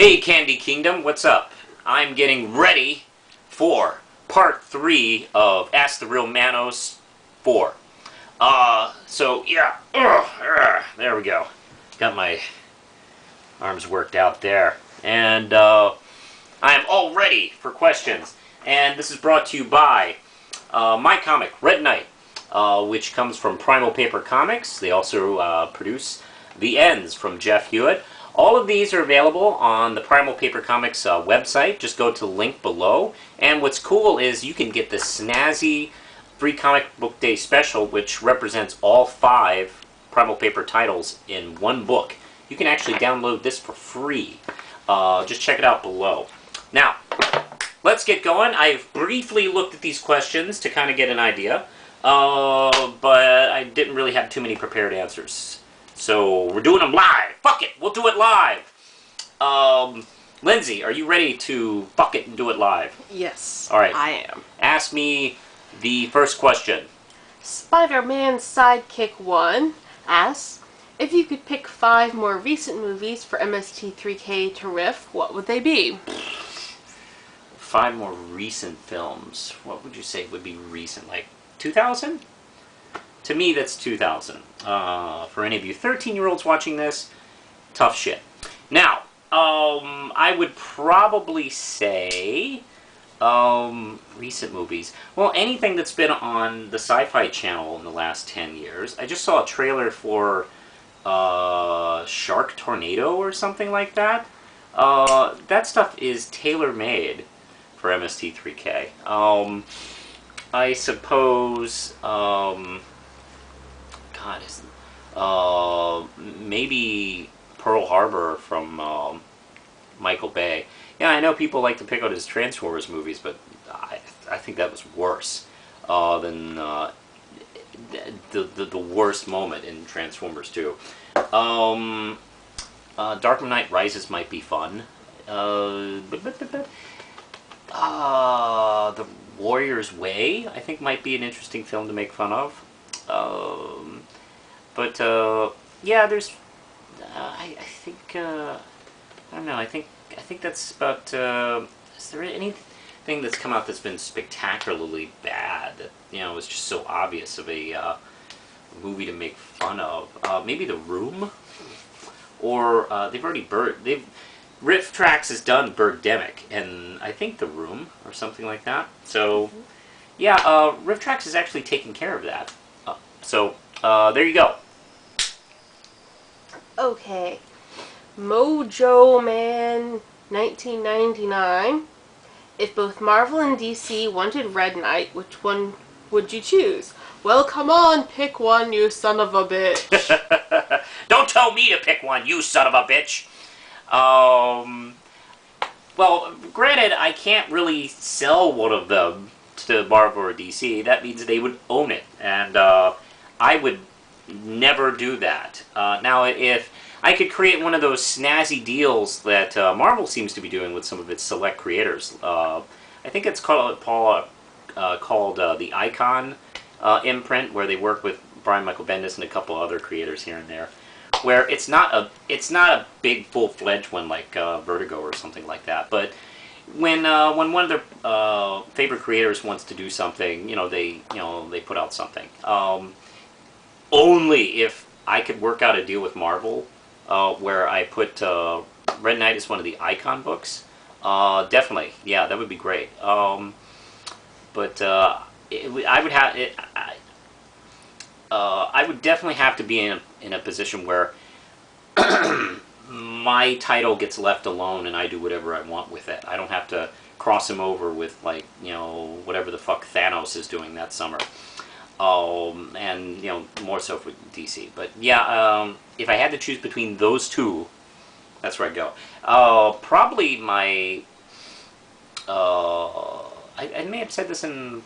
Hey Candy Kingdom, what's up? I'm getting ready for part 3 of Ask the Real Manos 4. There we go. Got my arms worked out there. And I am all ready for questions. And this is brought to you by my comic, Red Knight, which comes from Primal Paper Comics. They also produce The Ends from Jeff Hewitt. All of these are available on the Primal Paper Comics website. Just go to the link below. And what's cool is you can get the snazzy Free Comic Book Day special, which represents all 5 Primal Paper titles in one book. You can actually download this for free. Just check it out below. Now, let's get going. I've briefly looked at these questions to kind of get an idea, but I didn't really have too many prepared answers. So we're doing them live. Fuck it, we'll do it live. Lindsay, are you ready to fuck it and do it live? Yes, all right. I am. Ask me the first question. Spiderman Sidekick 1 asks, if you could pick 5 more recent movies for MST3K to riff, what would they be? 5 more recent films. What would you say would be recent? Like 2000? To me, that's 2000. For any of you 13-year-olds watching this, tough shit. Now, I would probably say recent movies. Well, anything that's been on the Sci-Fi Channel in the last 10 years. I just saw a trailer for Shark Tornado or something like that. That stuff is tailor-made for MST3K. I suppose... maybe Pearl Harbor from Michael Bay. Yeah, I know people like to pick out his Transformers movies, but I think that was worse than the worst moment in Transformers 2. Dark Knight Rises might be fun. The Warrior's Way, I think, might be an interesting film to make fun of. Yeah, there's, I think, I don't know, I think that's about, is there anything that's come out that's been spectacularly bad that, is just so obvious of a movie to make fun of? Maybe The Room? Or, Riff Trax has done Birdemic, and I think The Room, or something like that. So, yeah, Riff Trax has actually taken care of that. There you go. Okay. Mojo Man 1999. If both Marvel and DC wanted Red Knight, which one would you choose? Well, come on, pick one, you son of a bitch. Don't tell me to pick one, you son of a bitch. Well, granted, I can't really sell one of them to Marvel or DC. That means they would own it, and I would never do that. Now, if I could create one of those snazzy deals that Marvel seems to be doing with some of its select creators, I think it's called the Icon imprint, where they work with Brian Michael Bendis and a couple other creators here and there, where it's not a big full-fledged one like Vertigo or something like that, but when one of their favorite creators wants to do something, they put out something. Only if I could work out a deal with Marvel, where I put Red Knight as one of the Icon books. Definitely, yeah, that would be great. I would definitely have to be in a position where my title gets left alone and I do whatever I want with it. I don't have to cross him over with, like, whatever the fuck Thanos is doing that summer. And, more so for DC. But, yeah, if I had to choose between those two, that's where I'd go. Probably my... I may have said this in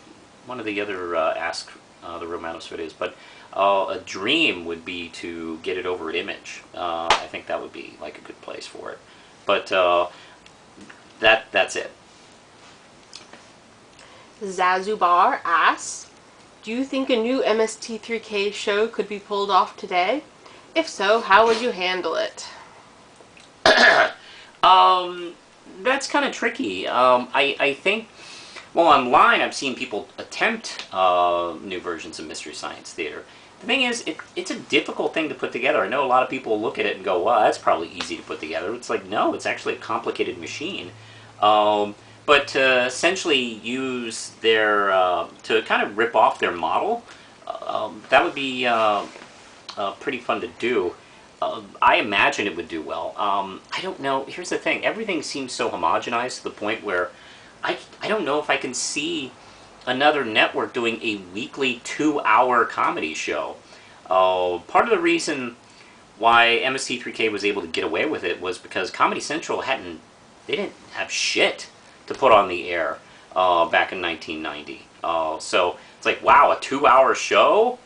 one of the other Ask the Real Manos videos, but a dream would be to get it over at Image. I think that would be, like, a good place for it. But, that's it. Zazubar asks, do you think a new MST3K show could be pulled off today? If so, how would you handle it? That's kind of tricky. I think, well, online I've seen people attempt new versions of Mystery Science Theater. The thing is, it's a difficult thing to put together. I know a lot of people look at it and go, well, that's probably easy to put together. It's like, no, it's actually a complicated machine. But to essentially use their, to kind of rip off their model, that would be pretty fun to do. I imagine it would do well. I don't know. Here's the thing. Everything seems so homogenized to the point where I don't know if I can see another network doing a weekly 2-hour comedy show. Part of the reason why MST3K was able to get away with it was because Comedy Central they didn't have shit to put on the air back in 1990. So it's like, wow, a 2-hour show?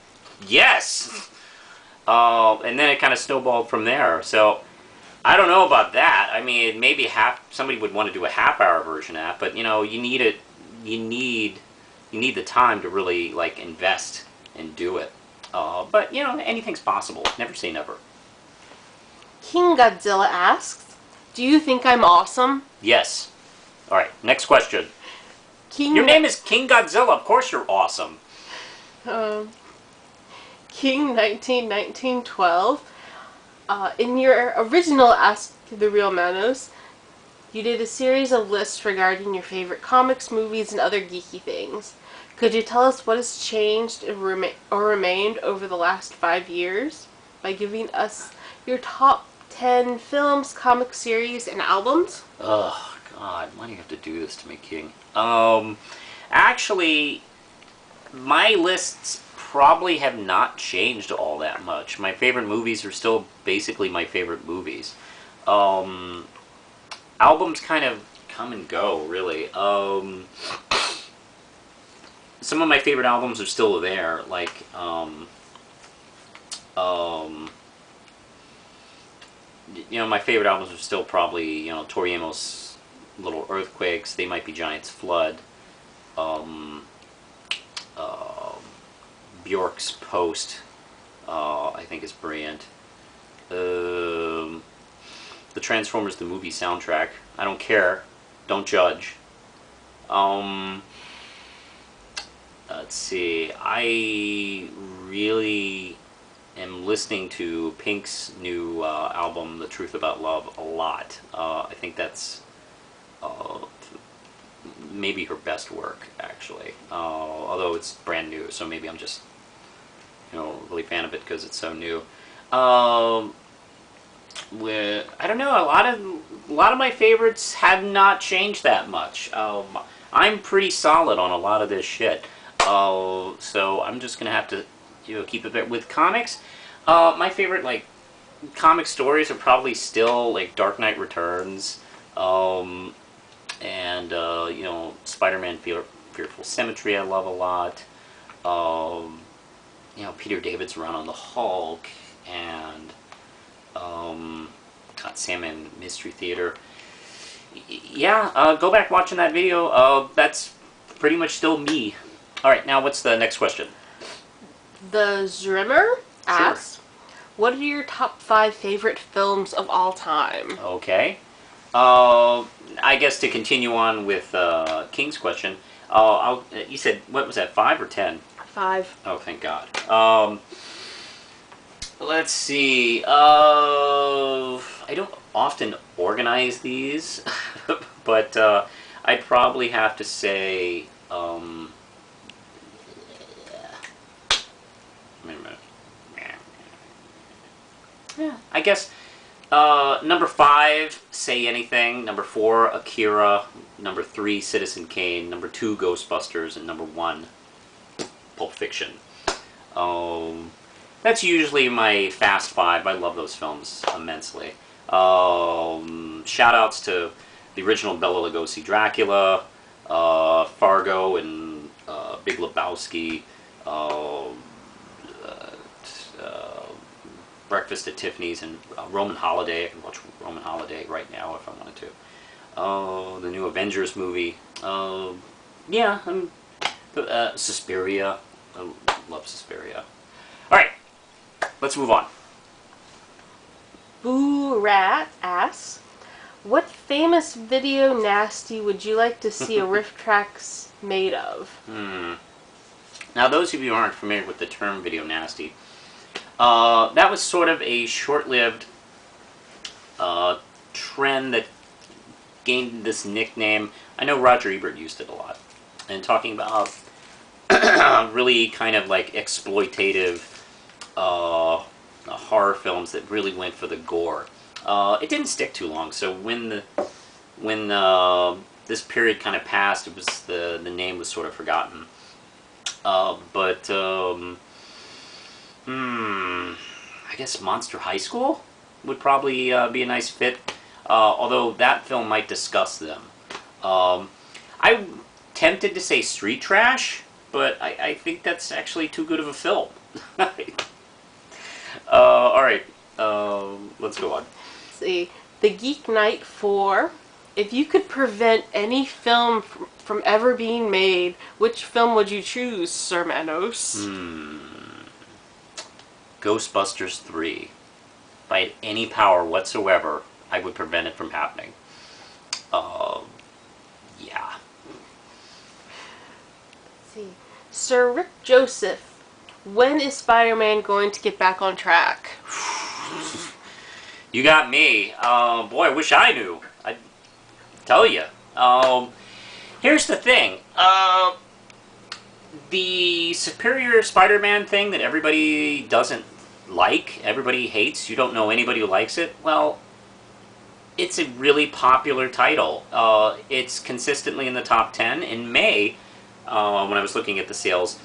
Yes! And then it kind of snowballed from there. So I don't know about that. I mean, maybe somebody would want to do a half-hour version of that, but you know, you need the time to really like invest and do it. But you know, anything's possible. Never say never. King Godzilla asks, "Do you think I'm awesome?" Yes. All right. Next question. King Your name is King Godzilla. Of course, you're awesome. King 1912. In your original Ask the Real Manos, you did a series of lists regarding your favorite comics, movies, and other geeky things. Could you tell us what has changed or remained over the last 5 years by giving us your top 10 films, comic series, and albums? Oh, God. Why do you have to do this to me, King? Actually, my lists probably have not changed all that much. My favorite movies are still basically my favorite movies. Albums kind of come and go, really. Some of my favorite albums are still there, like, you know, my favorite albums are still probably, you know, Tori Amos' Little Earthquakes, They Might Be Giants, Flood, Bjork's Post, I think is brilliant. The Transformers the movie soundtrack, I don't care, don't judge. Let's see, I really am listening to Pink's new album, The Truth About Love, a lot. I think that's maybe her best work, actually. Although it's brand new, so maybe I'm just, you know, really fan of it because it's so new. I don't know. A lot of my favorites have not changed that much. I'm pretty solid on a lot of this shit. So I'm just gonna have to, you know, keep it there. With comics, my favorite like comic stories are probably still like Dark Knight Returns, and you know, Spiderman Fearful Symmetry I love a lot. You know, Peter David's run on the Hulk, and Sandman Mystery Theater. Yeah, go back watching that video. That's pretty much still me. All right, now what's the next question? The Zrimmer asks, "What are your top 5 favorite films of all time?" Okay. I guess to continue on with King's question, you said, what was that, 5 or 10? 5. Oh, thank God. Let's see. I don't often organize these, but I'd probably have to say. Wait a minute. Yeah, I guess number 5, Say Anything. Number 4, Akira. Number 3, Citizen Kane. Number 2, Ghostbusters, and number 1, Pulp Fiction. That's usually my fast 5. I love those films immensely. Shout outs to the original Bela Lugosi Dracula, Fargo, and Big Lebowski, Breakfast at Tiffany's, and Roman Holiday. I can watch Roman Holiday right now if I wanted to. The new Avengers movie. Yeah, Suspiria. I love Suspiria. Alright, let's move on. Boo Rat asks, What famous video nasty would you like to see a riff tracks made of? Now, those of you who aren't familiar with the term video nasty, that was sort of a short-lived trend that gained this nickname. I know Roger Ebert used it a lot, and talking about really kind of like exploitative horror films that really went for the gore. It didn't stick too long, so when this period kind of passed, it was the name was sort of forgotten. I guess Monster High School would probably be a nice fit, although that film might disgust them. I'm tempted to say Street Trash, but I think that's actually too good of a film. Alright, let's go on. Let's see. The Geek Night 4. If you could prevent any film from ever being made, which film would you choose, Sir Manos? Ghostbusters 3. If I had any power whatsoever, I would prevent it from happening. Yeah. Let's see. Sir Rick Joseph, when is Spider-Man going to get back on track? You got me. Boy, I wish I knew. I'd tell you. Here's the thing. The Superior Spider-Man thing that everybody doesn't like, everybody hates, you don't know anybody who likes it, well, it's a really popular title. It's consistently in the top 10. In May, when I was looking at the sales,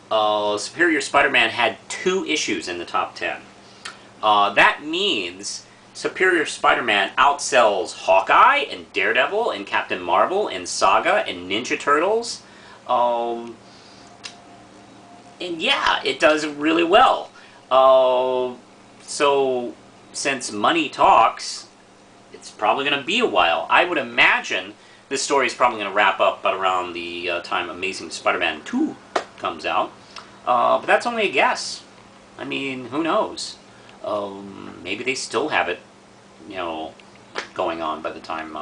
Superior Spider-Man had 2 issues in the top 10. That means Superior Spider-Man outsells Hawkeye and Daredevil and Captain Marvel and Saga and Ninja Turtles. And yeah, it does really well. So since money talks, it's probably going to be a while. I would imagine this story is probably going to wrap up about around the time Amazing Spider-Man 2 comes out. But that's only a guess. I mean, who knows? Maybe they still have it, you know, going on by the time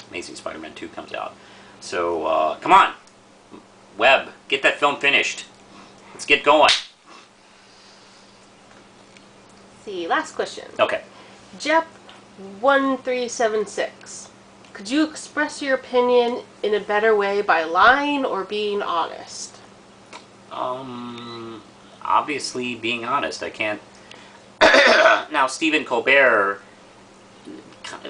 Amazing Spider-Man 2 comes out. So, come on, Webb, get that film finished. Let's get going. Let's see, last question. Okay. Jep1376. Could you express your opinion in a better way by lying or being honest? Obviously being honest. I can't... Now, Stephen Colbert,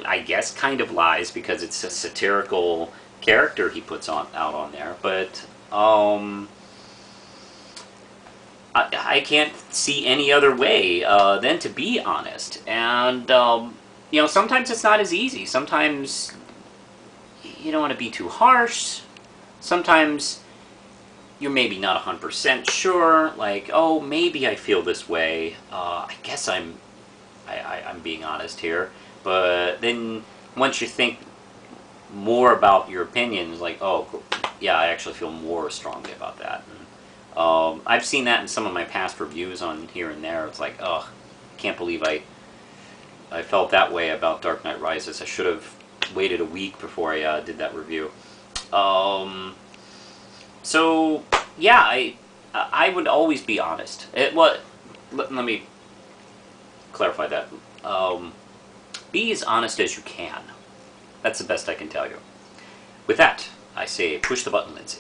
I guess, kind of lies because it's a satirical character he puts out on there, but I can't see any other way than to be honest. And, you know, sometimes it's not as easy. Sometimes you don't want to be too harsh. Sometimes you're maybe not 100% sure, like, oh, maybe I feel this way. I guess I'm being honest here. But then once you think more about your opinions, like, oh, yeah, I actually feel more strongly about that. And, I've seen that in some of my past reviews on here and there. It's like, oh, can't believe I felt that way about Dark Knight Rises. I should have waited a week before I did that review. So, yeah, I would always be honest. Let me clarify that. Be as honest as you can. That's the best I can tell you. With that, I say push the button, Lindsay.